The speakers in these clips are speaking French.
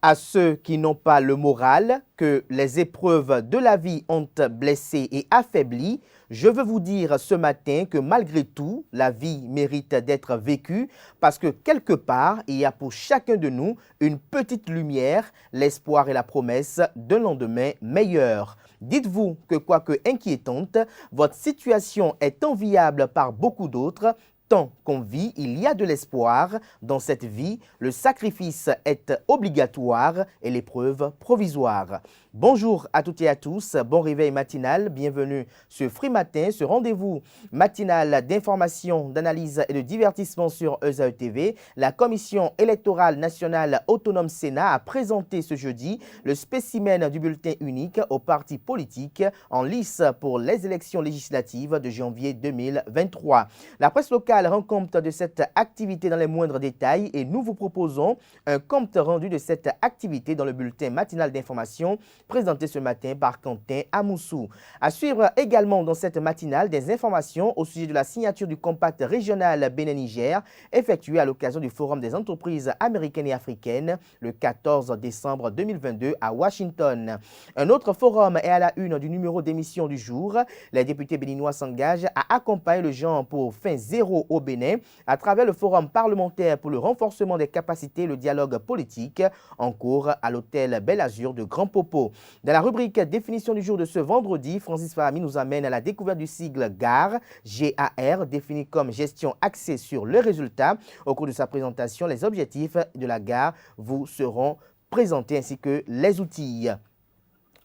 À ceux qui n'ont pas le moral, que les épreuves de la vie ont blessé et affaibli, je veux vous dire ce matin que malgré tout, la vie mérite d'être vécue parce que quelque part, il y a pour chacun de nous une petite lumière, l'espoir et la promesse d'un lendemain meilleur. Dites-vous que quoique inquiétante, votre situation est enviable par beaucoup d'autres. Tant qu'on vit, il y a de l'espoir. Dans cette vie, le sacrifice est obligatoire et l'épreuve provisoire. Bonjour à toutes et à tous, bon réveil matinal, bienvenue sur Free Matin, ce rendez-vous matinal d'information, d'analyse et de divertissement sur ESAE TV. La Commission électorale nationale autonome Sénat a présenté ce jeudi le spécimen du bulletin unique aux partis politiques en lice pour les élections législatives de janvier 2023. La presse locale rend compte de cette activité dans les moindres détails et nous vous proposons un compte rendu de cette activité dans le bulletin matinal d'information présenté ce matin par Quentin Amoussou. À suivre également dans cette matinale des informations au sujet de la signature du compact régional Bénin-Niger effectué à l'occasion du Forum des entreprises américaines et africaines le 14 décembre 2022 à Washington. Un autre forum est à la une du numéro d'émission du jour. Les députés béninois s'engagent à accompagner le genre pour fin zéro au Bénin à travers le forum parlementaire pour le renforcement des capacités et le dialogue politique en cours à l'hôtel Bel Azur de Grand Popo. Dans la rubrique définition du jour de ce vendredi, Francis Fahami nous amène à la découverte du sigle GAR, G-A-R, défini comme gestion axée sur le résultat. Au cours de sa présentation, les objectifs de la GAR vous seront présentés ainsi que les outils.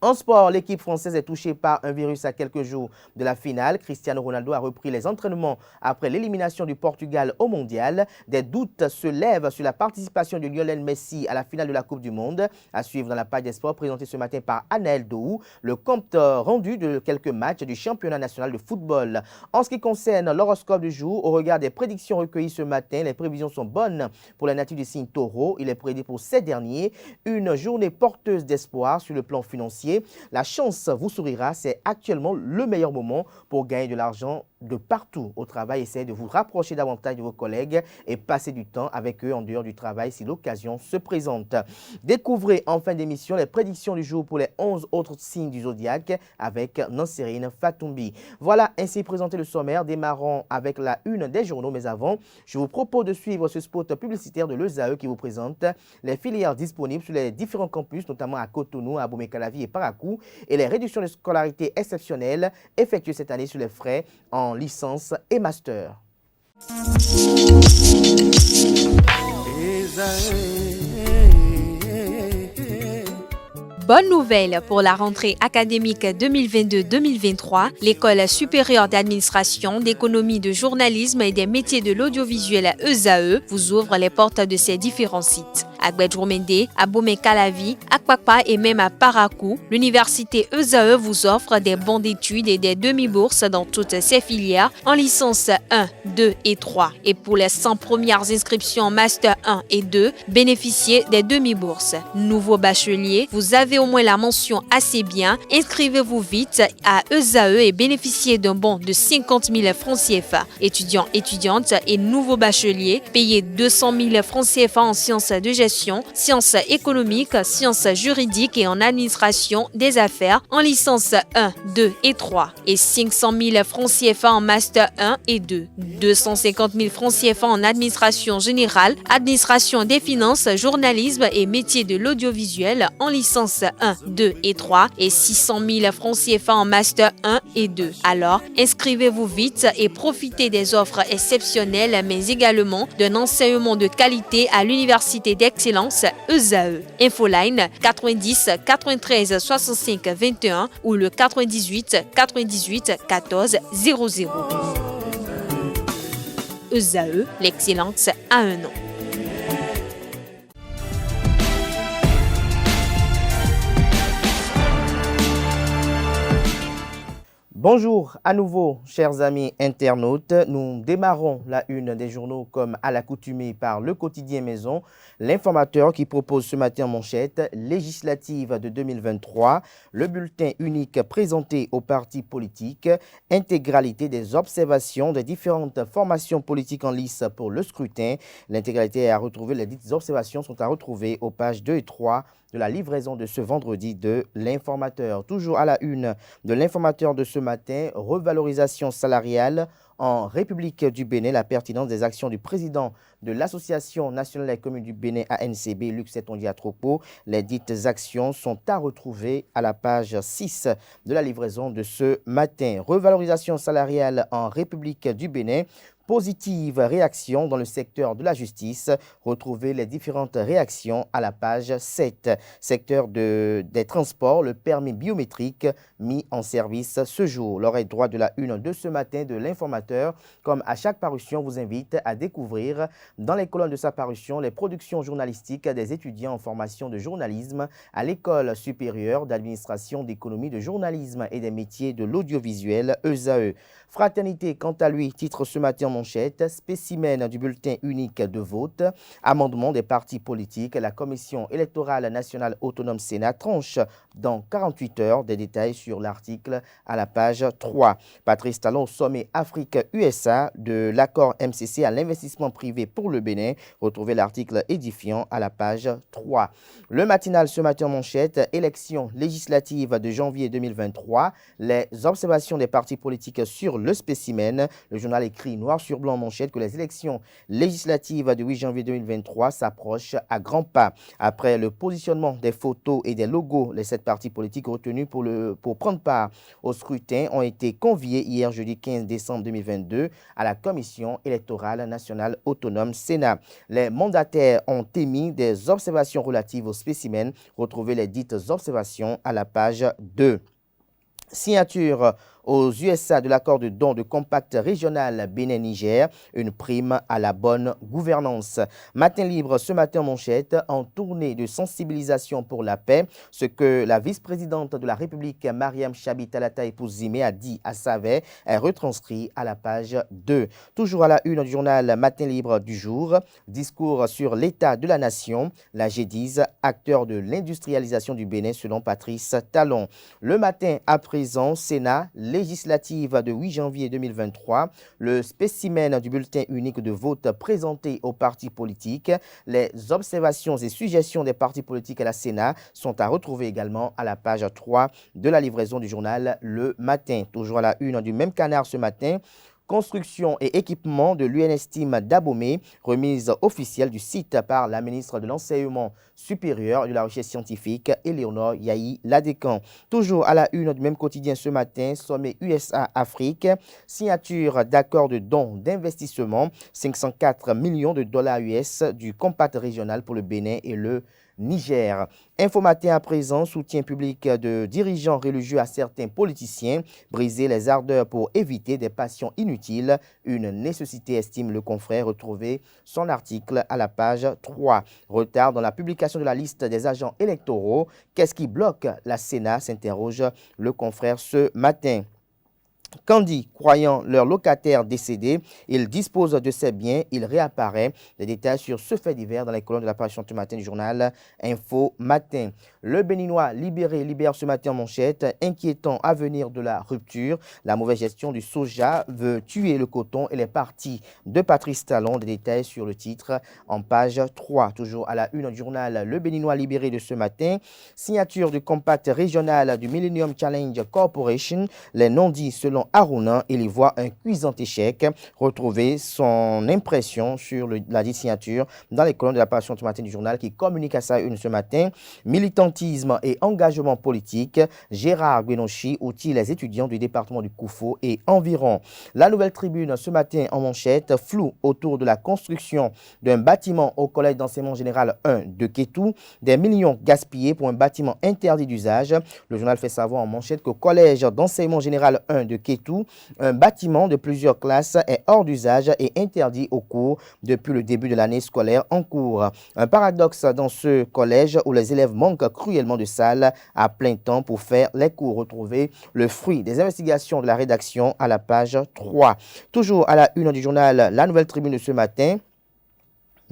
En sport, l'équipe française est touchée par un virus à quelques jours de la finale. Cristiano Ronaldo a repris les entraînements après l'élimination du Portugal au mondial. Des doutes se lèvent sur la participation de Lionel Messi à la finale de la Coupe du Monde. À suivre dans la page des sports présentée ce matin par Anaël Dohou, le compte rendu de quelques matchs du championnat national de football. En ce qui concerne l'horoscope du jour, au regard des prédictions recueillies ce matin, les prévisions sont bonnes pour la nature du signe taureau. Il est prédit pour ces derniers une journée porteuse d'espoir sur le plan financier. La chance vous sourira, c'est actuellement le meilleur moment pour gagner de l'argent de partout au travail. Essayez de vous rapprocher davantage de vos collègues et passer du temps avec eux en dehors du travail si l'occasion se présente. Découvrez en fin d'émission les prédictions du jour pour les 11 autres signes du zodiaque avec Nancérine Fatoumbi. Voilà ainsi présenté le sommaire. Démarrons avec la une des journaux, mais avant, je vous propose de suivre ce spot publicitaire de l'ESAE qui vous présente les filières disponibles sur les différents campus, notamment à Cotonou, à Abomey-Calavi et Parakou, et les réductions de scolarité exceptionnelles effectuées cette année sur les frais en licence et master. Bonne nouvelle pour la rentrée académique 2022-2023. L'École supérieure d'administration, d'économie, de journalisme et des métiers de l'audiovisuel ESAE vous ouvre les portes de ses différents sites. À Gbedjomende, à Abomey-Calavi, à Kpakpa et même à Parakou, l'université ESAE vous offre des bons d'études et des demi-bourses dans toutes ses filières en licence 1, 2 et 3. Et pour les 100 premières inscriptions en master 1 et 2, bénéficiez des demi-bourses. Nouveau bachelier, vous avez au moins la mention assez bien, inscrivez-vous vite à ESAE et bénéficiez d'un bon de 50 000 francs CFA. Étudiants, étudiantes et nouveaux bacheliers, payez 200 000 francs CFA en sciences de gestion, sciences économiques, sciences juridiques et en administration des affaires en licence 1, 2 et 3 et 500 000 francs CFA en master 1 et 2, 250 000 francs CFA en administration générale, administration des finances, journalisme et métiers de l'audiovisuel en licence 1, 2 et 3 et 600 000 francs CFA en master 1 et 2. Alors, inscrivez-vous vite et profitez des offres exceptionnelles mais également d'un enseignement de qualité à l'université d'excellence ESAE. Infoline 90 93 65 21 ou le 98 98 14 00. ESAE, l'excellence à un nom. Bonjour à nouveau, chers amis internautes. Nous démarrons la une des journaux comme à l'accoutumée par le quotidien Maison, l'informateur qui propose ce matin en manchette législative de 2023, le bulletin unique présenté aux partis politiques, intégralité des observations des différentes formations politiques en lice pour le scrutin. L'intégralité est à retrouver, les dites observations sont à retrouver aux pages 2 et 3 de la livraison de ce vendredi de l'informateur. Toujours à la une de l'informateur de ce matin, revalorisation salariale en République du Bénin, la pertinence des actions du président de l'Association nationale des communes du Bénin ANCB, Luc Setonji Atropo. Les dites actions sont à retrouver à la page 6 de la livraison de ce matin. Revalorisation salariale en République du Bénin. Positive réaction dans le secteur de la justice. Retrouvez les différentes réactions à la page 7. Secteur des transports, le permis biométrique mis en service ce jour. L'oreille droite de la une de ce matin de l'informateur. Comme à chaque parution, vous invite à découvrir dans les colonnes de sa parution les productions journalistiques des étudiants en formation de journalisme à l'École supérieure d'administration d'économie de journalisme et des métiers de l'audiovisuel ESAE. Fraternité, quant à lui, titre ce matin en manchette, spécimen du bulletin unique de vote, amendement des partis politiques, la Commission électorale nationale autonome Sénat tranche dans 48 heures. Des détails sur l'article à la page 3. Patrice Talon au sommet Afrique-USA de l'accord MCC à l'investissement privé pour le Bénin. Retrouvez l'article édifiant à la page 3. Le matinal ce matin en manchette, élection législative de janvier 2023, les observations des partis politiques sur le spécimen. Le journal écrit noir sur blanc en manchette que les élections législatives du 8 janvier 2023 s'approchent à grands pas. Après le positionnement des photos et des logos, les 7 partis politiques retenus pour prendre part au scrutin ont été conviés hier jeudi 15 décembre 2022 à la Commission électorale nationale autonome Sénat. Les mandataires ont émis des observations relatives au spécimen. Retrouvez les dites observations à la page 2. Signature aux USA de l'accord de don de compact régional Bénin-Niger, une prime à la bonne gouvernance. Matin libre ce matin en manchette, en tournée de sensibilisation pour la paix, ce que la vice-présidente de la République, Mariam Chabi Talata Épouse-Zimé, a dit à Savet est retranscrit à la page 2. Toujours à la une du journal Matin libre du jour, discours sur l'état de la nation, la G10, acteur de l'industrialisation du Bénin selon Patrice Talon. Le matin à présent, Sénat, législative de 8 janvier 2023, le spécimen du bulletin unique de vote présenté aux partis politiques, les observations et suggestions des partis politiques à la Sénat sont à retrouver également à la page 3 de la livraison du journal Le Matin. Toujours à la une du même canard ce matin, construction et équipement de l'UNESTIM d'Abomey, remise officielle du site par la ministre de l'Enseignement supérieur et de la Recherche scientifique, Éléonore Yahi-Ladécan. Toujours à la une du même quotidien ce matin, sommet USA-Afrique, signature d'accord de don d'investissement, 504 millions de dollars US du compact régional pour le Bénin et le Niger. Info Matin à présent, soutien public de dirigeants religieux à certains politiciens, briser les ardeurs pour éviter des passions inutiles, une nécessité estime le confrère, retrouver son article à la page 3. Retard dans la publication de la liste des agents électoraux, qu'est-ce qui bloque la Sénat, s'interroge le confrère ce matin. Candy, croyant leur locataire décédé, il dispose de ses biens, il réapparaît. Des détails sur ce fait divers dans les colonnes de la parution ce matin du journal Info Matin. Le Béninois libéré libère ce matin en manchette, inquiétant avenir de la rupture. La mauvaise gestion du soja veut tuer le coton et les partis de Patrice Talon. Des détails sur le titre en page 3. Toujours à la une du journal Le Béninois libéré de ce matin. Signature du compact régional du Millennium Challenge Corporation. Les non-dits selon Aruna, il y voit un cuisant échec. Retrouvez son impression sur la signature dans les colonnes de la parution ce matin du journal qui communique à sa une ce matin. Militantisme et engagement politique. Gérard Gwenochi outille les étudiants du département du Koufo et environ. La Nouvelle Tribune ce matin en manchette, flou autour de la construction d'un bâtiment au collège d'enseignement général 1 de Kétou. Des millions gaspillés pour un bâtiment interdit d'usage. Le journal fait savoir en manchette qu'au collège d'enseignement général 1 de Kétou, Kétou, un bâtiment de plusieurs classes est hors d'usage et interdit aux cours depuis le début de l'année scolaire en cours. Un paradoxe dans ce collège où les élèves manquent cruellement de salles à plein temps pour faire les cours. Retrouvez le fruit des investigations de la rédaction à la page 3. Toujours à la une du journal La Nouvelle Tribune de ce matin.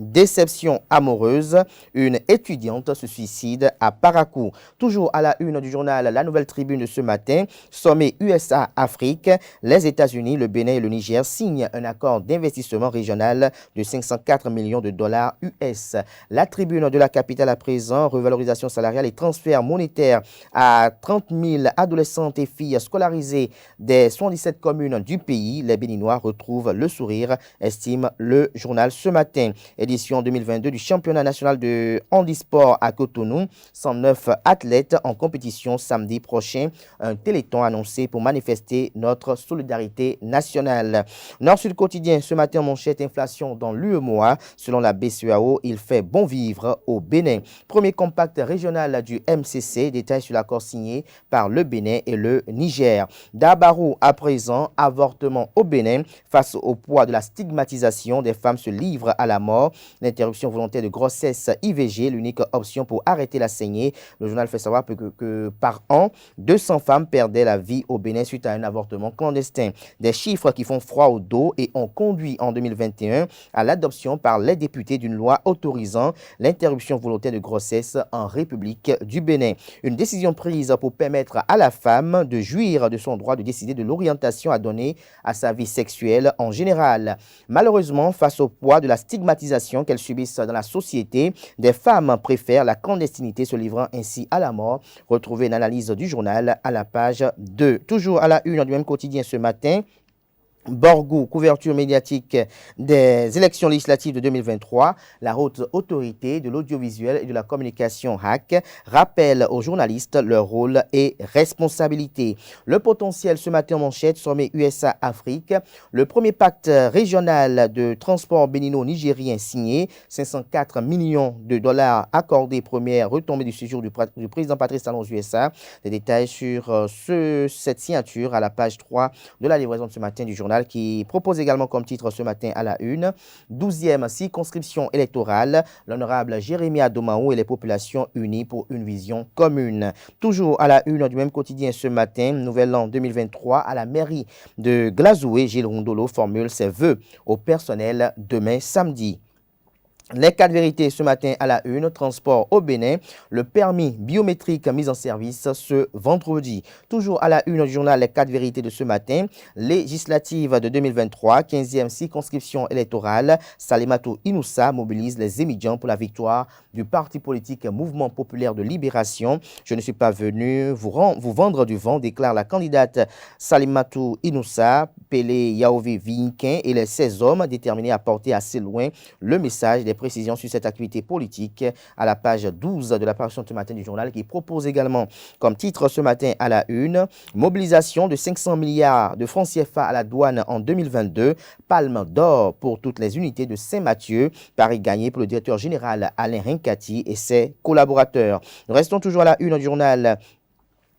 Déception amoureuse, une étudiante se suicide à Parakou. Toujours à la une du journal La Nouvelle Tribune de ce matin, sommet USA-Afrique, les États-Unis, le Bénin et le Niger signent un accord d'investissement régional de 504 millions de dollars US. La Tribune de la capitale à présent, revalorisation salariale et transfert monétaire à 30 000 adolescentes et filles scolarisées des 77 communes du pays. Les Béninois retrouvent le sourire, estime le journal ce matin. Édition 2022 du championnat national de handisport à Cotonou. 109 athlètes en compétition samedi prochain. Un téléthon annoncé pour manifester notre solidarité nationale. Nord-Sud quotidien, ce matin, manchette inflation dans l'UEMOA. Selon la BCEAO, il fait bon vivre au Bénin. Premier compact régional du MCC. Détail sur l'accord signé par le Bénin et le Niger. Dabarou à présent, avortement au Bénin. Face au poids de la stigmatisation, des femmes se livrent à la mort. L'interruption volontaire de grossesse IVG, l'unique option pour arrêter la saignée. Le journal fait savoir que par an, 200 femmes perdaient la vie au Bénin suite à un avortement clandestin. Des chiffres qui font froid au dos et ont conduit en 2021 à l'adoption par les députés d'une loi autorisant l'interruption volontaire de grossesse en République du Bénin. Une décision prise pour permettre à la femme de jouir de son droit de décider de l'orientation à donner à sa vie sexuelle en général. Malheureusement, face au poids de la stigmatisation qu'elles subissent dans la société, des femmes préfèrent la clandestinité, se livrant ainsi à la mort. Retrouvez une analyse du journal à la page 2. Toujours à la une du même quotidien ce matin. Borgou, couverture médiatique des élections législatives de 2023, la haute autorité de l'audiovisuel et de la communication HAC rappelle aux journalistes leur rôle et responsabilité. Le potentiel ce matin en manchette, sommet USA-Afrique, le premier pacte régional de transport bénino-nigérien signé, 504 millions de dollars accordés, première retombée du séjour du président Patrice Talon aux USA. Des détails sur cette signature à la page 3 de la livraison de ce matin du journal, qui propose également comme titre ce matin à la une, 12e circonscription électorale, l'honorable Jérémy Adomaou et les populations unies pour une vision commune. Toujours à la une du même quotidien ce matin, nouvel an 2023, à la mairie de Glazoué, Gilles Rondolo formule ses vœux au personnel demain samedi. Les 4 vérités ce matin à la une, transport au Bénin, le permis biométrique mis en service ce vendredi. Toujours à la une du journal, les 4 vérités de ce matin, législative de 2023, 15e circonscription électorale, Salimatou Inoussa mobilise les émigrants pour la victoire du parti politique Mouvement Populaire de Libération. Je ne suis pas venu vous vendre du vent, déclare la candidate Salimatou Inoussa, Pelé Yaovi Vinquin et les 16 hommes déterminés à porter assez loin le message des précisions sur cette activité politique à la page 12 de la parution ce matin du journal, qui propose également comme titre ce matin à la une, mobilisation de 500 milliards de francs CFA à la douane en 2022, palme d'or pour toutes les unités de Saint-Mathieu, pari gagné pour le directeur général Alain Rincati et ses collaborateurs. Nous restons toujours à la une du journal.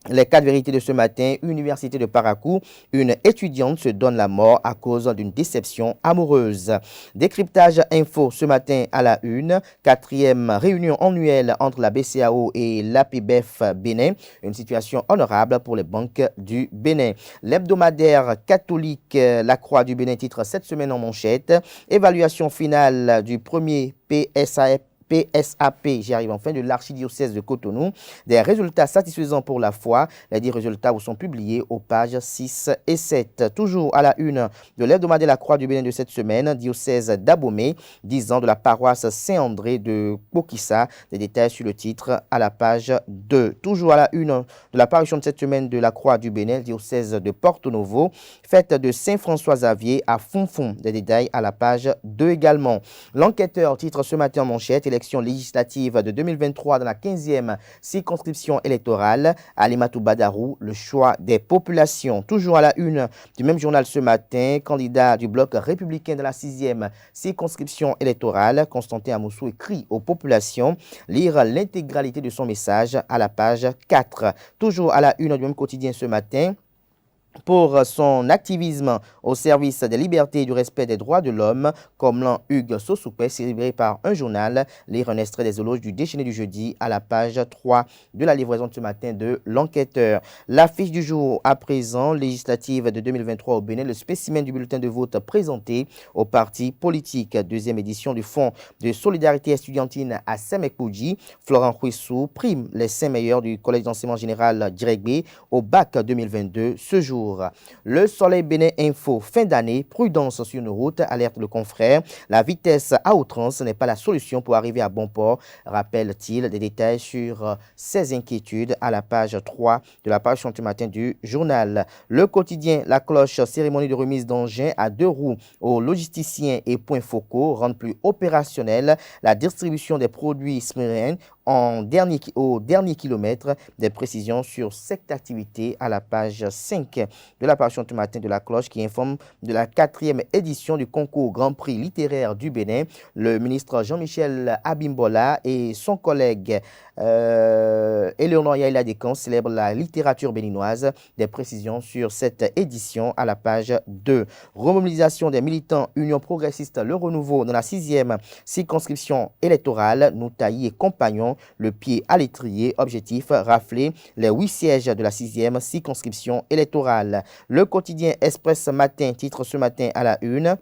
Les 4 vérités de ce matin, Université de Parakou, une étudiante se donne la mort à cause d'une déception amoureuse. Décryptage info ce matin à la une, 4e réunion annuelle entre la BCEAO et l'APBEF Bénin, une situation honorable pour les banques du Bénin. L'hebdomadaire catholique La Croix du Bénin titre cette semaine en manchette, évaluation finale du premier PSAP, j'y arrive enfin, de l'archidiocèse de Cotonou. Des résultats satisfaisants pour la foi. Les 10 résultats vous sont publiés aux pages 6 et 7. Toujours à la une de l'hebdomadaire La Croix du Bénin de cette semaine, diocèse d'Abomey, 10 ans de la paroisse Saint-André de Kokissa. Des détails sur le titre à la page 2. Toujours à la une de la parution de cette semaine de La Croix du Bénin, diocèse de Porto Novo, fête de Saint-François Xavier à Fonfon. Des détails à la page 2 également. L'enquêteur titre ce matin en manchette, élection législative de 2023 dans la 15e circonscription électorale, Alimatou Badarou, le choix des populations. Toujours à la une du même journal ce matin, candidat du bloc républicain de la 6e circonscription électorale, Constantin Amoussou écrit aux populations, lire l'intégralité de son message à la page 4. Toujours à la une du même quotidien ce matin, pour son activisme au service des libertés et du respect des droits de l'homme, comme l'an Hugues Sossoupé, célébré par un journal. Lire un extrait des éloges du déchaîné du jeudi à la page 3 de la livraison de ce matin de l'enquêteur. L'affiche du jour à présent, législative de 2023 au Bénin, le spécimen du bulletin de vote présenté aux partis politiques. Deuxième édition du Fonds de solidarité estudiantine à Semekoudji. Florent Huissou prime les 5 meilleurs du Collège d'enseignement général Djiregbé au bac 2022 ce jour. Le Soleil Bénin Info, fin d'année, prudence sur nos routes, alerte le confrère. La vitesse à outrance n'est pas la solution pour arriver à bon port, rappelle-t-il. Des détails sur ces inquiétudes à la page 3 de la page ce matin du journal. Le quotidien, la cloche, cérémonie de remise d'engins à 2 roues aux logisticiens et points focaux rendent plus opérationnelle la distribution des produits Smyrène au dernier kilomètre. Des précisions sur cette activité à la page 5 de la page ce matin de la cloche qui informe de la 4e édition du concours Grand Prix littéraire du Bénin. Le ministre Jean-Michel Abimbola et son collègue Éléonore Yaïla Descamps célèbrent la littérature béninoise. Des précisions sur cette édition à la page 2. Remobilisation des militants Union progressiste Le Renouveau dans la 6e circonscription électorale. Noutaï et compagnons, le pied à l'étrier. Objectif, rafler les 8 sièges de la 6e circonscription électorale. Le quotidien Express Matin titre ce matin à la une.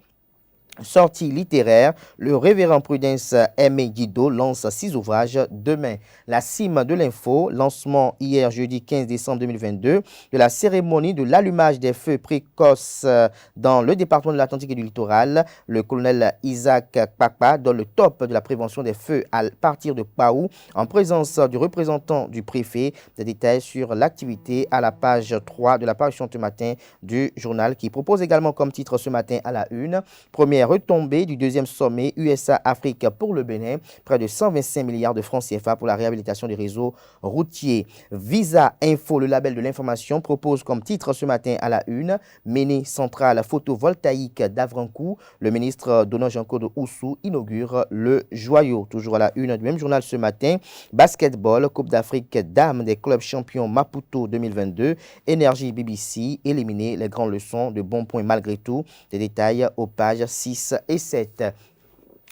Sortie littéraire, le révérend Prudence Aimé Guido lance 6 ouvrages demain. La cime de l'info, lancement hier jeudi 15 décembre 2022 de la cérémonie de l'allumage des feux précoces dans le département de l'Atlantique et du littoral. Le colonel Isaac Kpakpa donne le top de la prévention des feux à partir de Paou en présence du représentant du préfet. Des détails sur l'activité à la page 3 de la page ce matin du journal qui propose également comme titre ce matin à la une. Première retombée du 2e sommet USA-Afrique pour le Bénin, près de 125 milliards de francs CFA pour la réhabilitation des réseaux routiers. Visa Info, le label de l'information, propose comme titre ce matin à la une, Méné centrale photovoltaïque d'Avrancou. Le ministre Donan Jean-Claude Oussou inaugure le joyau. Toujours à la une du même journal ce matin, basketball, Coupe d'Afrique dames des clubs champions Maputo 2022, Énergie BBC, éliminer les grandes leçons de bons points malgré tout. Des détails aux pages 6 et 7.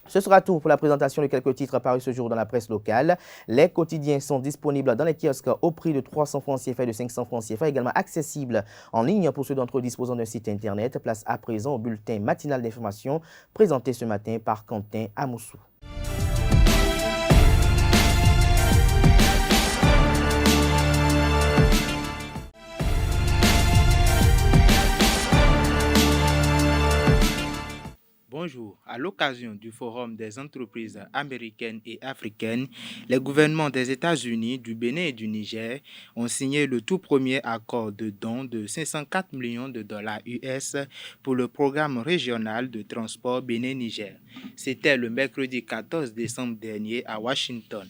Ce sera tout pour la présentation de quelques titres apparus ce jour dans la presse locale. Les quotidiens sont disponibles dans les kiosques au prix de 300 francs CFA et de 500 francs CFA, également accessibles en ligne pour ceux d'entre eux disposant d'un site internet. Place à présent au bulletin matinal d'information présenté ce matin par Quentin Amoussou. Bonjour. À l'occasion du Forum des entreprises américaines et africaines, les gouvernements des États-Unis, du Bénin et du Niger ont signé le tout premier accord de don de 504 millions de dollars US pour le programme régional de transport Bénin-Niger. C'était le mercredi 14 décembre dernier à Washington.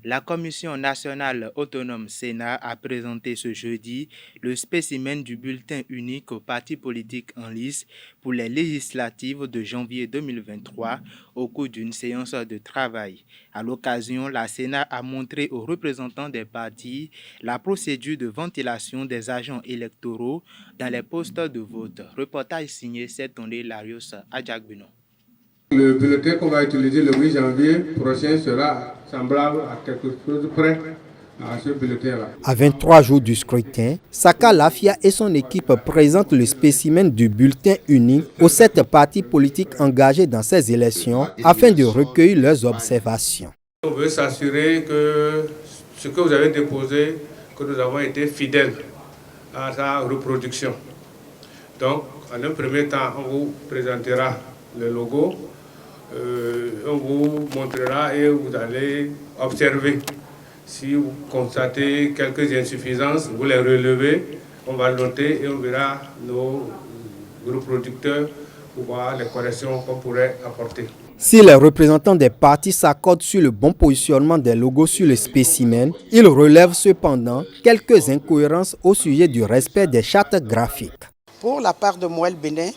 La Commission nationale autonome Sénat a présenté ce jeudi le spécimen du bulletin unique aux partis politiques en lice pour les législatives de janvier 2023 au cours d'une séance de travail. À l'occasion, la Sénat a montré aux représentants des partis la procédure de ventilation des agents électoraux dans les postes de vote. Reportage signé Setonde Larios Adjagbuno. Le bulletin qu'on va utiliser le 8 janvier prochain sera semblable à quelque chose près à ce bulletin-là. À 23 jours du scrutin, Saka Lafia et son équipe présentent le spécimen du bulletin unique aux 7 partis politiques engagés dans ces élections afin de recueillir leurs observations. On veut s'assurer que ce que vous avez déposé, que nous avons été fidèles à sa reproduction. Donc, en un premier temps, on vous présentera le logo. On vous montrera et vous allez observer. Si vous constatez quelques insuffisances, vous les relevez, on va noter et on verra nos reproducteurs pour voir les corrections qu'on pourrait apporter. Si les représentants des partis s'accordent sur le bon positionnement des logos sur le spécimen, ils relèvent cependant quelques incohérences au sujet du respect des chartes graphiques. Pour la part de Moël Bénin,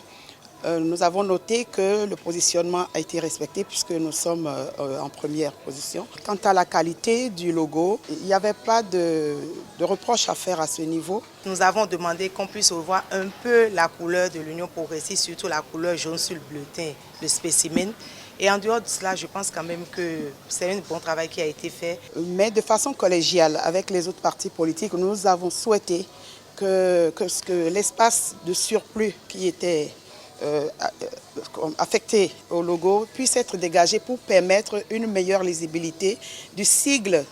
Nous avons noté que le positionnement a été respecté puisque nous sommes en première position. Quant à la qualité du logo, il n'y avait pas de reproche à faire à ce niveau. Nous avons demandé qu'on puisse revoir un peu la couleur de l'Union progressiste, surtout la couleur jaune sur le bulletin, le spécimen. Et en dehors de cela, je pense quand même que c'est un bon travail qui a été fait. Mais de façon collégiale, avec les autres partis politiques, nous avons souhaité que l'espace de surplus qui était affecté au logo puisse être dégagé pour permettre une meilleure lisibilité du sigle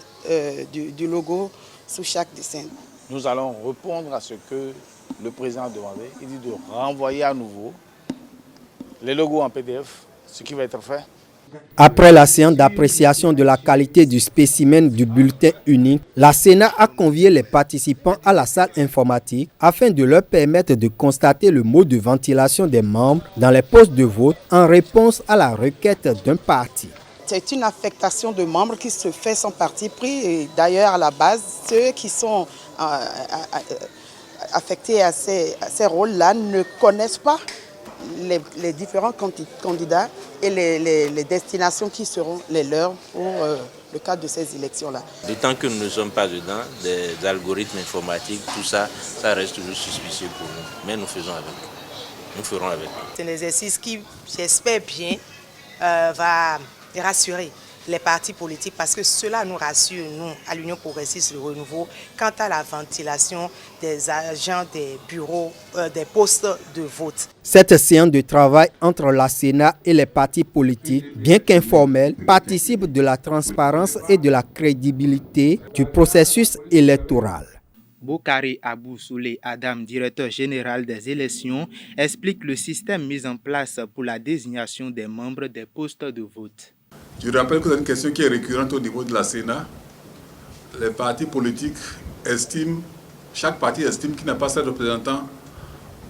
du logo sous chaque dessin. Nous allons répondre à ce que le président a demandé. Il dit de renvoyer à nouveau les logos en PDF, ce qui va être fait. Après la séance d'appréciation de la qualité du spécimen du bulletin unique, la Sénat a convié les participants à la salle informatique afin de leur permettre de constater le mode de ventilation des membres dans les postes de vote en réponse à la requête d'un parti. C'est une affectation de membres qui se fait sans parti pris. Et d'ailleurs, à la base, ceux qui sont affectés à ces rôles-là ne connaissent pas les différents candidats et les destinations qui seront les leurs pour le cadre de ces élections-là. D'autant que nous ne sommes pas dedans, des algorithmes informatiques, tout ça, ça reste toujours suspicieux pour nous. Mais nous faisons avec. Nous ferons avec. C'est un exercice qui, j'espère bien, va rassurer les partis politiques parce que cela nous rassure, nous, à l'Union progressiste de renouveau, quant à la ventilation des agents des bureaux, des postes de vote. Cette séance de travail entre la Sénat et les partis politiques, bien qu'informelle, participe de la transparence et de la crédibilité du processus électoral. Boukari Abou Souley Adam, directeur général des élections, explique le système mis en place pour la désignation des membres des postes de vote. Je rappelle que c'est une question qui est récurrente au niveau de la Sénat. Les partis politiques estiment, chaque parti estime qu'il n'a pas ses représentants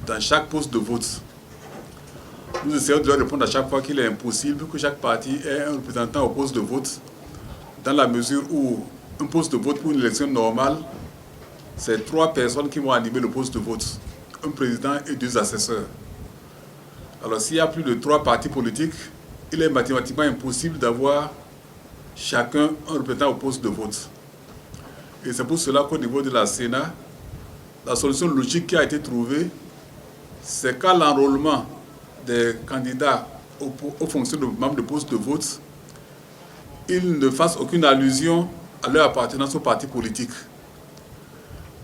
dans chaque poste de vote. Nous essayons de leur répondre à chaque fois qu'il est impossible que chaque parti ait un représentant au poste de vote, dans la mesure où un poste de vote pour une élection normale, c'est 3 personnes qui vont animer le poste de vote, un président et 2 assesseurs. Alors s'il y a plus de 3 partis politiques, il est mathématiquement impossible d'avoir chacun un représentant au poste de vote. Et c'est pour cela qu'au niveau de la Sénat, la solution logique qui a été trouvée, c'est qu'à l'enrôlement des candidats aux fonctions de membres de poste de vote, ils ne fassent aucune allusion à leur appartenance au parti politique.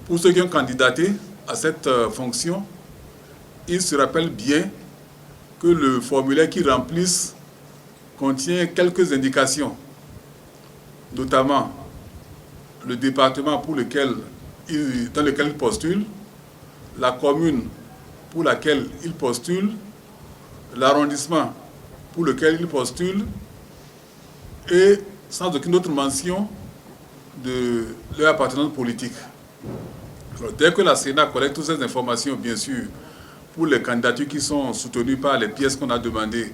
Pour ceux qui ont candidaté à cette fonction, ils se rappellent bien que le formulaire qu'ils remplissent contient quelques indications, notamment le département dans lequel ils postulent, la commune pour laquelle ils postulent, l'arrondissement pour lequel ils postulent, et sans aucune autre mention de leur appartenance politique. Alors, dès que la Sénat collecte toutes ces informations, bien sûr, pour les candidatures qui sont soutenues par les pièces qu'on a demandées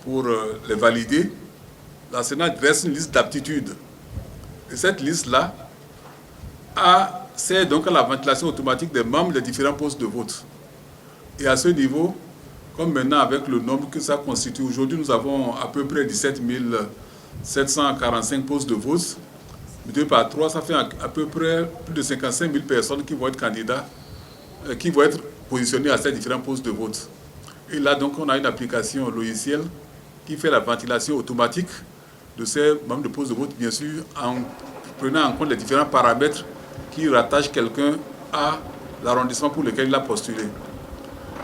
pour les valider, la Sénat dresse une liste d'aptitudes. Et cette liste-là sert donc à la ventilation automatique des membres des différents postes de vote. Et à ce niveau, comme maintenant avec le nombre que ça constitue, aujourd'hui nous avons à peu près 17 745 postes de vote. Multiplié par 3, ça fait à peu près plus de 55 000 personnes qui vont être candidats, qui vont être positionnés à ces différents postes de vote. Et là, donc, on a une application logicielle qui fait la ventilation automatique de ces membres de poste de vote, bien sûr, en prenant en compte les différents paramètres qui rattachent quelqu'un à l'arrondissement pour lequel il a postulé.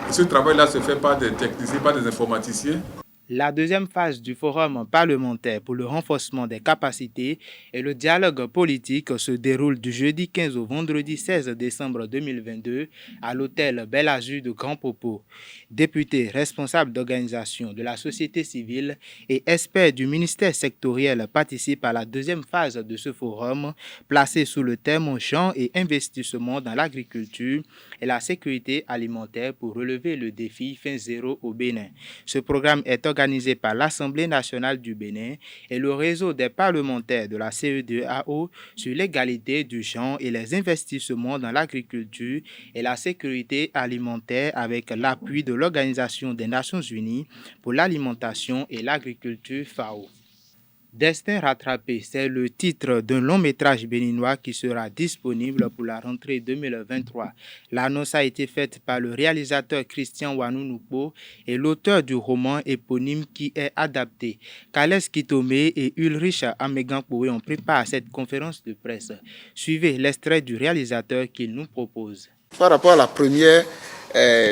Et ce travail-là se fait par des techniciens, par des informaticiens. La deuxième phase du forum parlementaire pour le renforcement des capacités et le dialogue politique se déroule du jeudi 15 au vendredi 16 décembre 2022 à l'hôtel Bel Azur de Grand Popo. Députés, responsables d'organisations de la société civile et experts du ministère sectoriel participent à la deuxième phase de ce forum placé sous le thème champs et investissement dans l'agriculture et la sécurité alimentaire pour relever le défi fin zéro au Bénin. Ce programme est organisé organisé par l'Assemblée nationale du Bénin et le réseau des parlementaires de la CEDEAO sur l'égalité du genre et les investissements dans l'agriculture et la sécurité alimentaire avec l'appui de l'Organisation des Nations Unies pour l'alimentation et l'agriculture FAO. Destin rattrapé, c'est le titre d'un long métrage béninois qui sera disponible pour la rentrée 2023. L'annonce a été faite par le réalisateur Christian Wanounoukpo et l'auteur du roman éponyme qui est adapté. Kales Kitome et Ulrich Amegankpoé ont préparé cette conférence de presse. Suivez l'extrait du réalisateur qu'il nous propose. Par rapport à la première,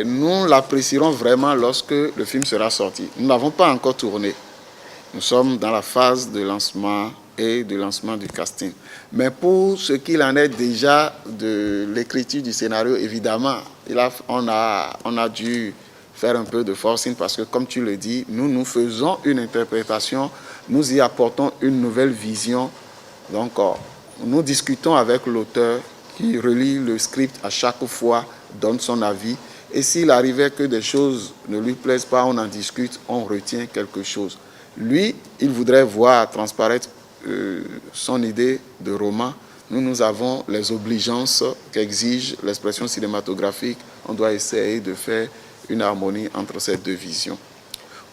nous l'apprécierons vraiment lorsque le film sera sorti. Nous n'avons pas encore tourné. Nous sommes dans la phase de lancement et de lancement du casting. Mais pour ce qu'il en est déjà de l'écriture du scénario, évidemment, on a dû faire un peu de forcing parce que, comme tu le dis, nous faisons une interprétation, nous y apportons une nouvelle vision. Donc, nous discutons avec l'auteur qui relit le script à chaque fois, donne son avis. Et s'il arrivait que des choses ne lui plaisent pas, on en discute, on retient quelque chose. Lui, il voudrait voir transparaître son idée de roman. Nous avons les obligeances qu'exige l'expression cinématographique. On doit essayer de faire une harmonie entre ces deux visions.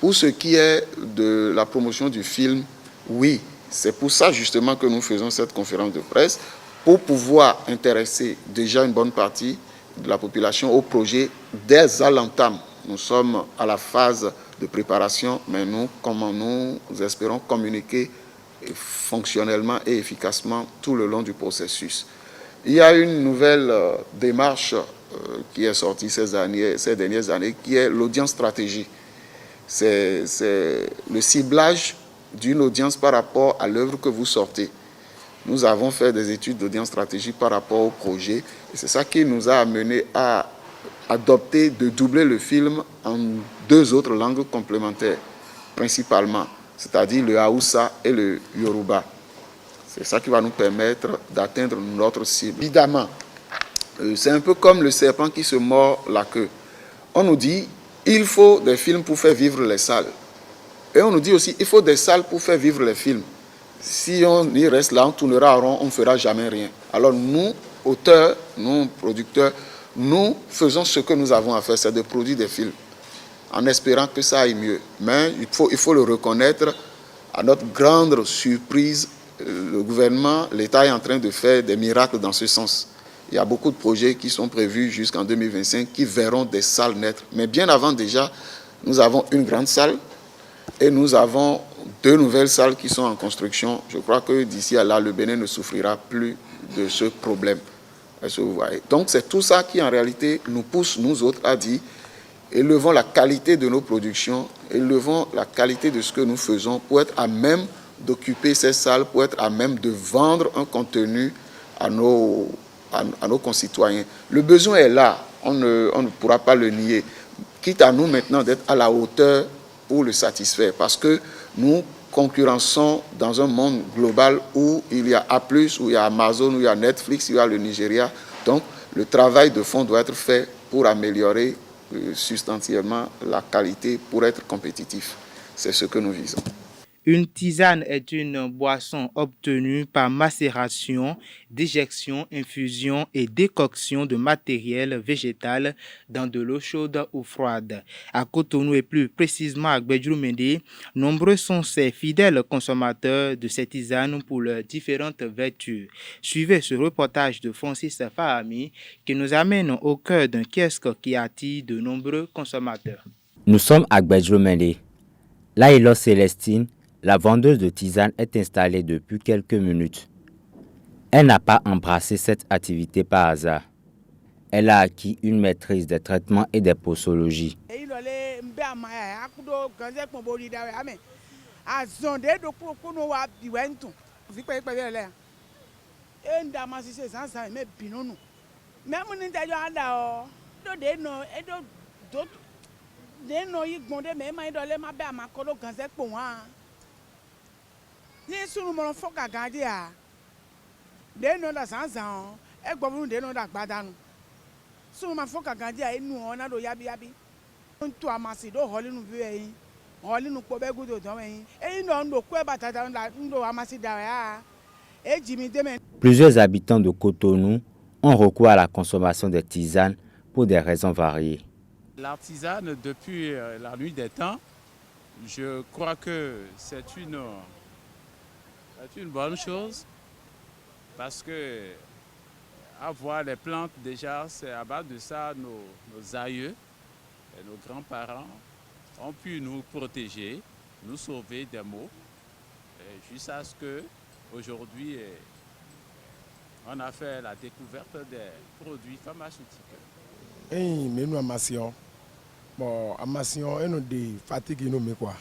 Pour ce qui est de la promotion du film, oui, c'est pour ça justement que nous faisons cette conférence de presse, pour pouvoir intéresser déjà une bonne partie de la population au projet dès à l'entame. Nous sommes à la phase de préparation, mais nous espérons communiquer fonctionnellement et efficacement tout le long du processus. Il y a une nouvelle démarche qui est sortie ces dernières années, qui est l'audience stratégie. C'est le ciblage d'une audience par rapport à l'œuvre que vous sortez. Nous avons fait des études d'audience stratégie par rapport au projet, et c'est ça qui nous a amené à adopter de doubler le film en 2 autres langues complémentaires, principalement, c'est-à-dire le Haoussa et le Yoruba. C'est ça qui va nous permettre d'atteindre notre cible. Évidemment, c'est un peu comme le serpent qui se mord la queue. On nous dit, il faut des films pour faire vivre les salles. Et on nous dit aussi, il faut des salles pour faire vivre les films. Si on y reste là, on tournera en rond, on ne fera jamais rien. Alors nous, auteurs, nous, producteurs, nous faisons ce que nous avons à faire, c'est de produire des films, en espérant que ça aille mieux. Mais il faut le reconnaître, à notre grande surprise, le gouvernement, l'État est en train de faire des miracles dans ce sens. Il y a beaucoup de projets qui sont prévus jusqu'en 2025 qui verront des salles naître. Mais bien avant déjà, nous avons une grande salle et nous avons 2 nouvelles salles qui sont en construction. Je crois que d'ici à là, le Bénin ne souffrira plus de ce problème. Est-ce que vous voyez? Donc c'est tout ça qui en réalité nous pousse, nous autres, à dire élevons la qualité de nos productions, élevons la qualité de ce que nous faisons pour être à même d'occuper ces salles, pour être à même de vendre un contenu à nos concitoyens. Le besoin est là, on ne pourra pas le nier. Quitte à nous maintenant d'être à la hauteur pour le satisfaire, parce que nous concurrençons dans un monde global où il y a A+, où il y a Amazon, où il y a Netflix, où il y a le Nigeria. Donc, le travail de fond doit être fait pour améliorer substantiellement la qualité, pour être compétitif. C'est ce que nous visons. Une tisane est une boisson obtenue par macération, déjection, infusion et décoction de matériel végétal dans de l'eau chaude ou froide. À Cotonou et plus précisément à Gbedjoumende, nombreux sont ces fidèles consommateurs de ces tisanes pour leurs différentes vertus. Suivez ce reportage de Francis Fahami qui nous amène au cœur d'un kiosque qui attire de nombreux consommateurs. Nous sommes à Gbedjoumende. Là est Célestine. La vendeuse de tisane est installée depuis quelques minutes. Elle n'a pas embrassé cette activité par hasard. Elle a acquis une maîtrise des traitements et des posologies. Ni sunu mo fo gagade a de no da sansan e gbovunu de no da gbadanu sunu ma fo gagade a enu ona do yabi ntu amasi do holi nu bi yin oli nu kpo be gudo don yin e no ndo kwe batata ndo amasi da ya e jimi deme. Plusieurs habitants de Cotonou ont recours à la consommation des tisanes pour des raisons variées. La tisane, depuis la nuit des temps, je crois que c'est une bonne chose parce que avoir les plantes déjà, c'est à base de ça nos aïeux et nos grands-parents ont pu nous protéger, nous sauver des maux, jusqu'à ce qu'aujourd'hui on a fait la découverte des produits pharmaceutiques. Mais nous amassions. Bon, amassions et nous des fatigues nous mais quoi.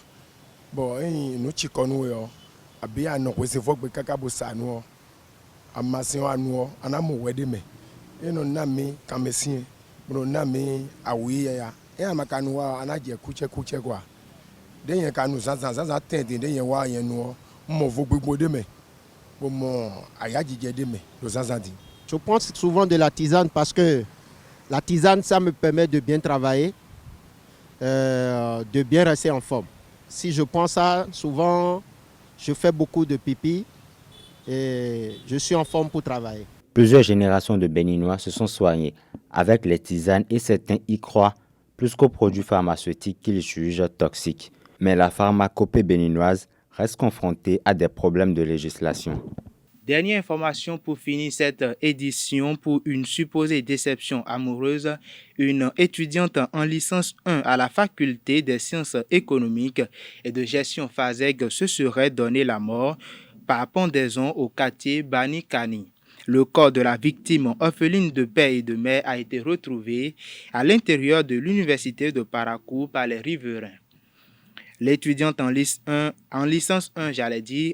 Bon, nous chiconnous yo. Abia no ko se fo gbe kaka bo sanu. Amassions anu anamu wede me. Et nous nami kamesien. Nous nami awi ya. Et amakanu wa anaje kuche quoi. Den kanu zanza tende den wa yen no mo vo gbogbo de me. Je pense souvent de la tisane parce que la tisane, ça me permet de bien travailler, de bien rester en forme. Si je pense ça, souvent, je fais beaucoup de pipi et je suis en forme pour travailler. Plusieurs générations de Béninois se sont soignés avec les tisanes et certains y croient plus qu'aux produits pharmaceutiques qu'ils jugent toxiques. Mais la pharmacopée béninoise reste confronté à des problèmes de législation. Dernière information pour finir cette édition. Pour une supposée déception amoureuse, une étudiante en licence 1 à la faculté des sciences économiques et de gestion FASEG se serait donné la mort par pendaison au quartier Banikani. Le corps de la victime, orpheline de père et de mère, a été retrouvé à l'intérieur de l'université de Parakou par les riverains. L'étudiante en licence 1,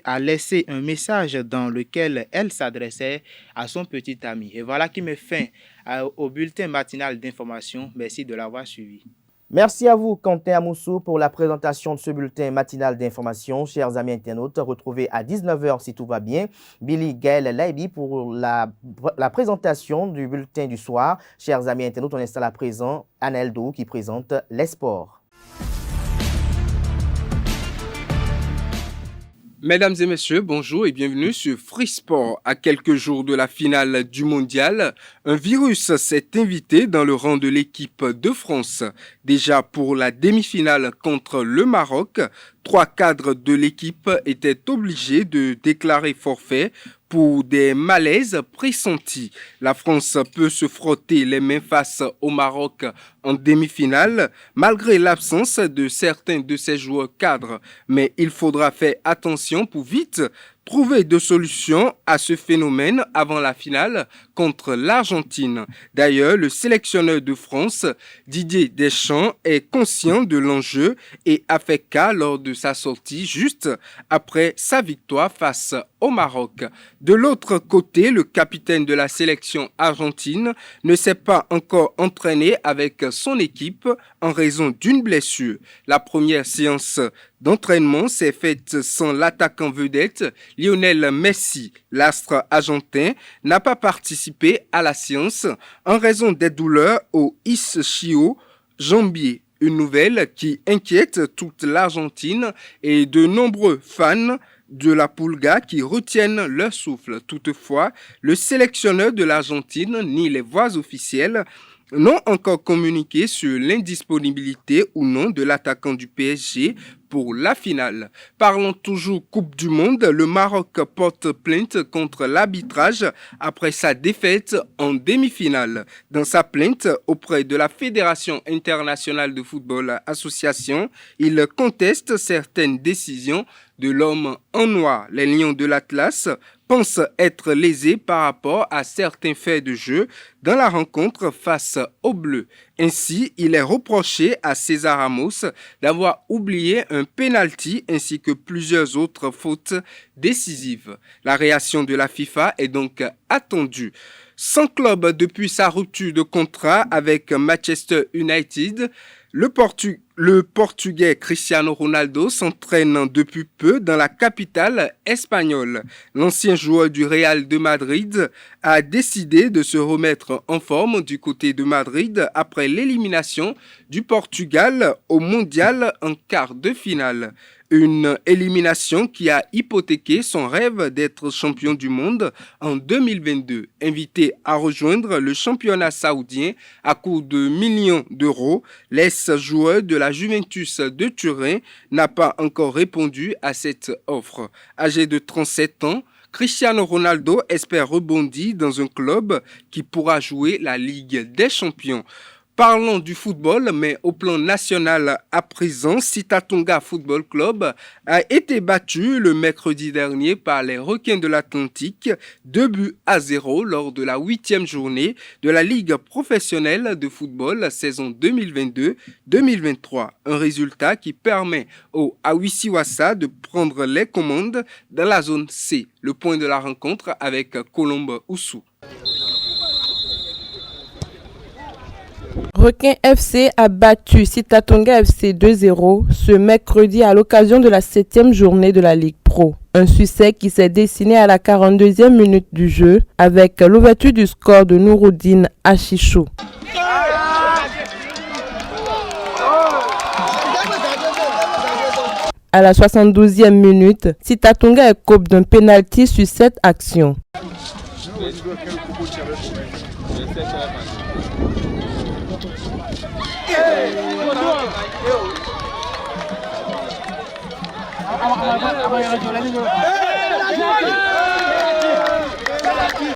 a laissé un message dans lequel elle s'adressait à son petit ami. Et voilà qui met fin au bulletin matinal d'information. Merci de l'avoir suivi. Merci à vous, Quentin Amoussou, pour la présentation de ce bulletin matinal d'information. Chers amis internautes, retrouvez à 19h si tout va bien Billy Gaël Laibi pour la présentation du bulletin du soir. Chers amis internautes, on installe à présent Anel Dou qui présente les sports. Mesdames et messieurs, bonjour et bienvenue sur Free Sport. À quelques jours de la finale du mondial, un virus s'est invité dans le rang de l'équipe de France. Déjà pour la demi-finale contre le Maroc, 3 cadres de l'équipe étaient obligés de déclarer forfait pour des malaises pressentis. La France peut se frotter les mains face au Maroc en demi-finale, malgré l'absence de certains de ses joueurs cadres. Mais il faudra faire attention pour vite trouver des solutions à ce phénomène avant la finale contre l'Argentine. D'ailleurs, le sélectionneur de France, Didier Deschamps, est conscient de l'enjeu et a fait cas lors de sa sortie juste après sa victoire face au Maroc. De l'autre côté, le capitaine de la sélection argentine ne s'est pas encore entraîné avec son équipe en raison d'une blessure. La première séance d'entraînement s'est faite sans l'attaquant vedette Lionel Messi. L'astre argentin n'a pas participé à la séance en raison des douleurs au ischio-jambier. Une nouvelle qui inquiète toute l'Argentine et de nombreux fans de la Pulga qui retiennent leur souffle. Toutefois, le sélectionneur de l'Argentine ni les voix officielles n'ont encore communiqué sur l'indisponibilité ou non de l'attaquant du PSG pour la finale. Parlons toujours Coupe du Monde. Le Maroc porte plainte contre l'arbitrage après sa défaite en demi-finale. Dans sa plainte auprès de la Fédération internationale de football association, il conteste certaines décisions de l'homme en noir. Les Lions de l'Atlas pensent être lésés par rapport à certains faits de jeu dans la rencontre face aux Bleus. Ainsi, il est reproché à César Ramos d'avoir oublié un penalty ainsi que plusieurs autres fautes décisives. La réaction de la FIFA est donc attendue. Sans club depuis sa rupture de contrat avec Manchester United, Le Portugais Cristiano Ronaldo s'entraîne depuis peu dans la capitale espagnole. L'ancien joueur du Real de Madrid a décidé de se remettre en forme du côté de Madrid après l'élimination du Portugal au Mondial en quart de finale. Une élimination qui a hypothéqué son rêve d'être champion du monde en 2022. Invité à rejoindre le championnat saoudien à coût de millions d'euros, l'ex-joueur de la Juventus de Turin n'a pas encore répondu à cette offre. Âgé de 37 ans, Cristiano Ronaldo espère rebondir dans un club qui pourra jouer la Ligue des Champions. Parlons du football, mais au plan national à présent, Sitatunga Football Club a été battu le mercredi dernier par les Requins de l'Atlantique, 2-0 lors de la 8e journée de la Ligue professionnelle de football saison 2022-2023. Un résultat qui permet au Awisiwasa de prendre les commandes dans la zone C. Le point de la rencontre avec Colombe Oussou. Requin FC a battu Sitatunga FC 2-0 ce mercredi à l'occasion de la 7e journée de la Ligue Pro. Un succès qui s'est dessiné à la 42e minute du jeu avec l'ouverture du score de Nouroudine Achichou. À la 72e minute, Sitatunga écope d'un pénalty sur cette action.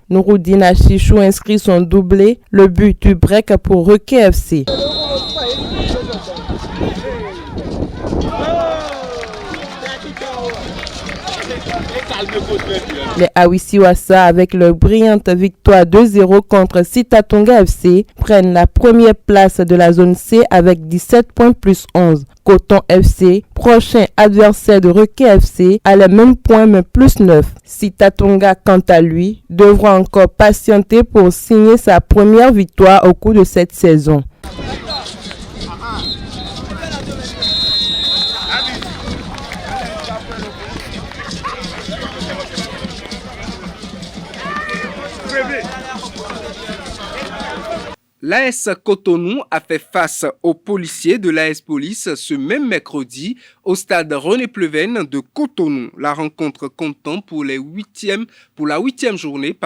Nouroudine Achichou inscrit son doublé, le but du break pour Requin FC. Les Awisiwasa, avec leur brillante victoire 2-0 contre Sitatunga FC, prennent la première place de la zone C avec 17 points plus 11. Coton FC, prochain adversaire de Requin FC, a les mêmes points mais plus 9. Sitatunga, quant à lui, devra encore patienter pour signer sa première victoire au cours de cette saison. L'AS Cotonou a fait face aux policiers de l'AS Police ce même mercredi au stade René Pleven de Cotonou. La rencontre comptant pour la 8e journée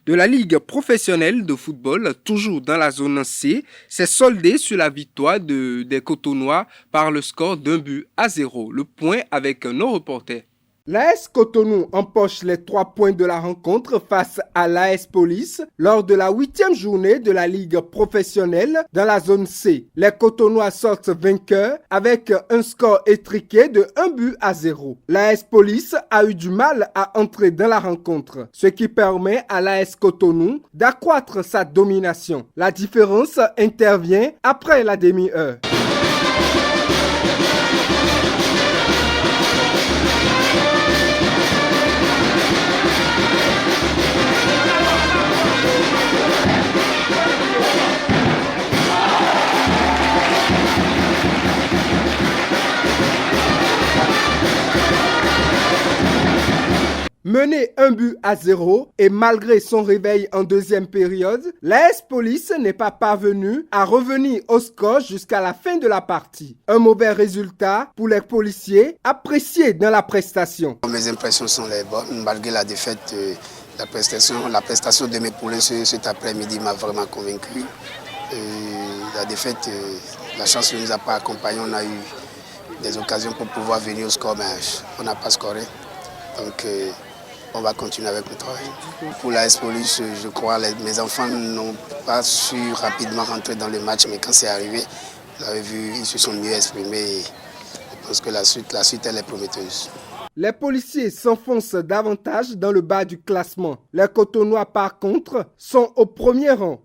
de la Ligue professionnelle de football, toujours dans la zone C, s'est soldée sur la victoire des Cotonnois par le score d'1-0. Le point avec nos reporters. L'AS Cotonou empoche les 3 points de la rencontre face à l'AS Police lors de la 8e journée de la Ligue professionnelle dans la zone C. Les Cotonnois sortent vainqueurs avec un score étriqué de 1-0. L'AS Police a eu du mal à entrer dans la rencontre, ce qui permet à l'AS Cotonou d'accroître sa domination. La différence intervient après la demi-heure. Mené 1-0 et malgré son réveil en deuxième période, l'AS Police n'est pas parvenu à revenir au score jusqu'à la fin de la partie. Un mauvais résultat pour les policiers appréciés dans la prestation. Mes impressions sont les bonnes. Malgré la défaite, la prestation de mes poulains cet après-midi m'a vraiment convaincu. La défaite, la chance ne nous a pas accompagnés. On a eu des occasions pour pouvoir venir au score, mais on n'a pas scoré. Donc, on va continuer avec le travail. Pour l'AS Police, je crois que mes enfants n'ont pas su rapidement rentrer dans le match, mais quand c'est arrivé, vous avez vu, ils se sont mieux exprimés. Je pense que la suite elle est prometteuse. Les policiers s'enfoncent davantage dans le bas du classement. Les Cotonnois, par contre, sont au premier rang.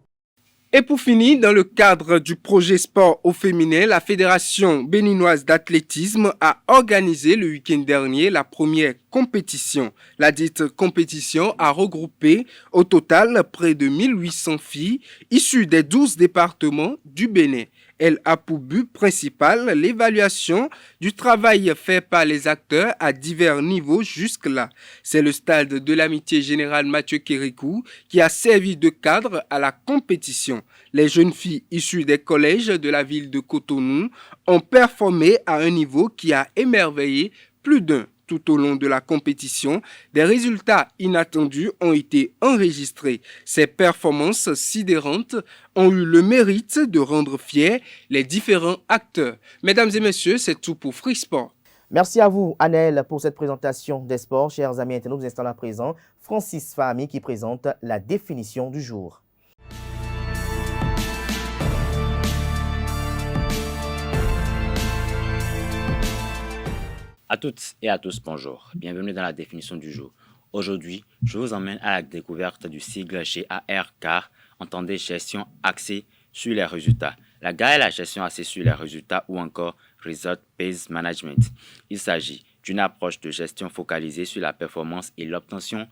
Et pour finir, dans le cadre du projet sport au féminin, la Fédération béninoise d'athlétisme a organisé le week-end dernier la première compétition. La dite compétition a regroupé au total près de 1800 filles issues des 12 départements du Bénin. Elle a pour but principal l'évaluation du travail fait par les acteurs à divers niveaux jusque-là. C'est le stade de l'amitié générale Mathieu Kérékou qui a servi de cadre à la compétition. Les jeunes filles issues des collèges de la ville de Cotonou ont performé à un niveau qui a émerveillé plus d'un. Tout au long de la compétition, des résultats inattendus ont été enregistrés. Ces performances sidérantes ont eu le mérite de rendre fiers les différents acteurs. Mesdames et messieurs, c'est tout pour Free Sport. Merci à vous, Annelle, pour cette présentation des sports. Chers amis internautes, nous installons à présent Francis Fahmy qui présente la définition du jour. À toutes et à tous, bonjour. Bienvenue dans la définition du jour. Aujourd'hui, je vous emmène à la découverte du sigle GAR, car entendez gestion axée sur les résultats. La GAR est la gestion axée sur les résultats ou encore Result Based Management. Il s'agit d'une approche de gestion focalisée sur la performance et l'obtention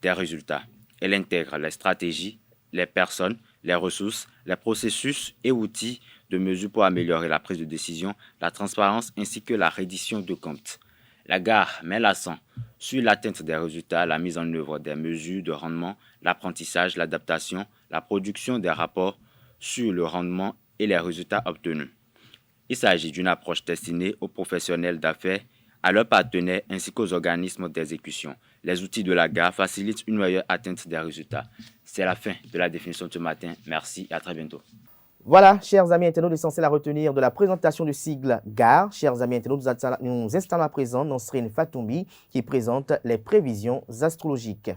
des résultats. Elle intègre les stratégies, les personnes, les ressources, les processus et outils de mesure pour améliorer la prise de décision, la transparence ainsi que la reddition de comptes. La GAR met l'accent sur l'atteinte des résultats, la mise en œuvre des mesures de rendement, l'apprentissage, l'adaptation, la production des rapports sur le rendement et les résultats obtenus. Il s'agit d'une approche destinée aux professionnels d'affaires, à leurs partenaires ainsi qu'aux organismes d'exécution. Les outils de la GAR facilitent une meilleure atteinte des résultats. C'est la fin de la définition de ce matin. Merci et à très bientôt. Voilà, chers amis internautes, l'essentiel à retenir de la présentation du sigle GAR. Chers amis internautes, nous installons à présent Nosrine Fatoumbi qui présente les prévisions astrologiques.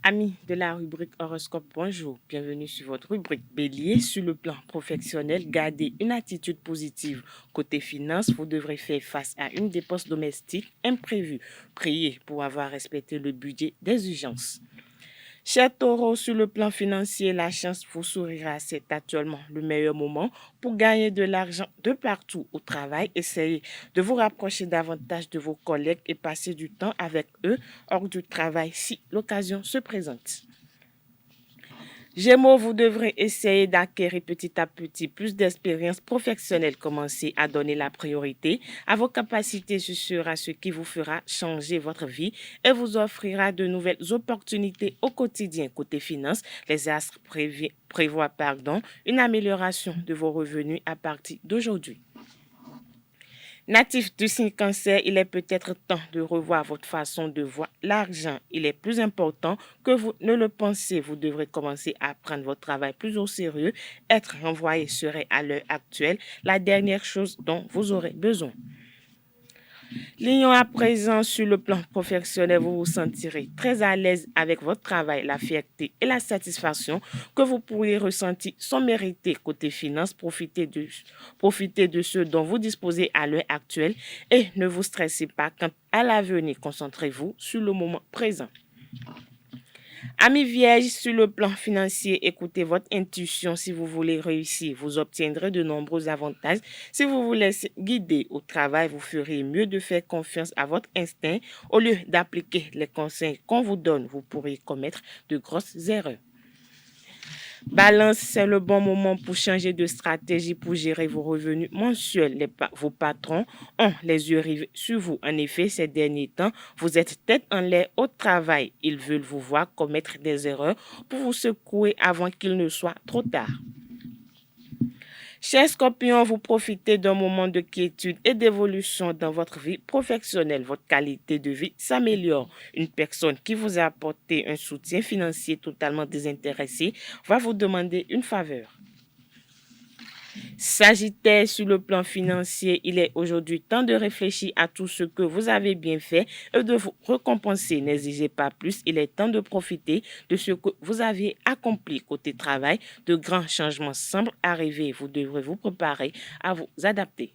Amis de la rubrique horoscope, bonjour. Bienvenue sur votre rubrique Bélier. Sur le plan professionnel, gardez une attitude positive. Côté finance, vous devrez faire face à une dépense domestique imprévue. Priez pour avoir respecté le budget des urgences. Chers taureaux, sur le plan financier, la chance vous sourira. C'est actuellement le meilleur moment pour gagner de l'argent de partout au travail. Essayez de vous rapprocher davantage de vos collègues et passer du temps avec eux hors du travail si l'occasion se présente. Gémeaux, vous devrez essayer d'acquérir petit à petit plus d'expérience professionnelle. Commencez à donner la priorité à vos capacités. Ce sera ce qui vous fera changer votre vie et vous offrira de nouvelles opportunités au quotidien. Côté finance, les astres prévoient une amélioration de vos revenus à partir d'aujourd'hui. Natif du signe Cancer, il est peut-être temps de revoir votre façon de voir l'argent. Il est plus important que vous ne le pensez. Vous devrez commencer à prendre votre travail plus au sérieux. Être renvoyé serait à l'heure actuelle la dernière chose dont vous aurez besoin. Lion, à présent, sur le plan professionnel, vous vous sentirez très à l'aise avec votre travail. La fierté et la satisfaction que vous pourriez ressentir sont méritées. Côté finance, profitez de ce dont vous disposez à l'heure actuelle et ne vous stressez pas quant à l'avenir. Concentrez-vous sur le moment présent. Amis vierges, sur le plan financier, écoutez votre intuition si vous voulez réussir. Vous obtiendrez de nombreux avantages. Si vous vous laissez guider au travail, vous ferez mieux de faire confiance à votre instinct. Au lieu d'appliquer les conseils qu'on vous donne, vous pourriez commettre de grosses erreurs. Balance, c'est le bon moment pour changer de stratégie pour gérer vos revenus mensuels. Vos patrons ont les yeux rivés sur vous. En effet, ces derniers temps, vous êtes tête en l'air au travail. Ils veulent vous voir commettre des erreurs pour vous secouer avant qu'il ne soit trop tard. Chers Scorpions, vous profitez d'un moment de quiétude et d'évolution dans votre vie professionnelle. Votre qualité de vie s'améliore. Une personne qui vous a apporté un soutien financier totalement désintéressé va vous demander une faveur. Sagittaire, sur le plan financier, il est aujourd'hui temps de réfléchir à tout ce que vous avez bien fait et de vous récompenser. N'exigez pas plus, il est temps de profiter de ce que vous avez accompli. Côté travail, de grands changements semblent arriver. Vous devrez vous préparer à vous adapter.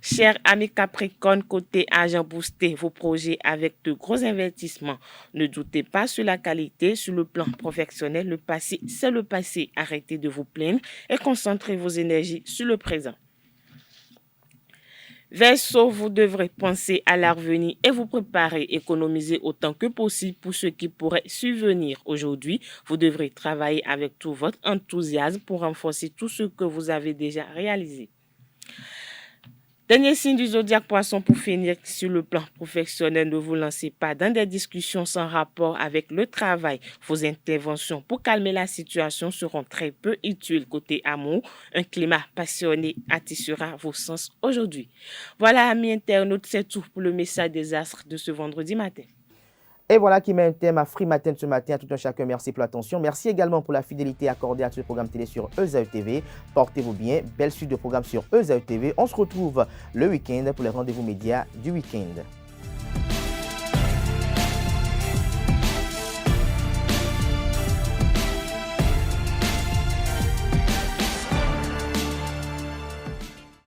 Chers amis Capricorne, côté argent, boostez vos projets avec de gros investissements. Ne doutez pas sur la qualité. Sur le plan professionnel, le passé, c'est le passé. Arrêtez de vous plaindre et concentrez vos énergies sur le présent. Verseau, vous devrez penser à l'avenir et vous préparer, économiser autant que possible pour ce qui pourrait survenir. Aujourd'hui, vous devrez travailler avec tout votre enthousiasme pour renforcer tout ce que vous avez déjà réalisé. Dernier signe du zodiaque Poisson pour finir sur le plan professionnel, ne vous lancez pas dans des discussions sans rapport avec le travail. Vos interventions pour calmer la situation seront très peu utiles. Côté amour, un climat passionné attissera vos sens aujourd'hui. Voilà, amis internautes, c'est tout pour le message des astres de ce vendredi matin. Et voilà qui met un thème à Free Matin ce matin. À tout un chacun, merci pour l'attention. Merci également pour la fidélité accordée à ce programme télé sur EZAE TV. Portez-vous bien. Belle suite de programmes sur EZAE TV. On se retrouve le week-end pour les rendez-vous médias du week-end.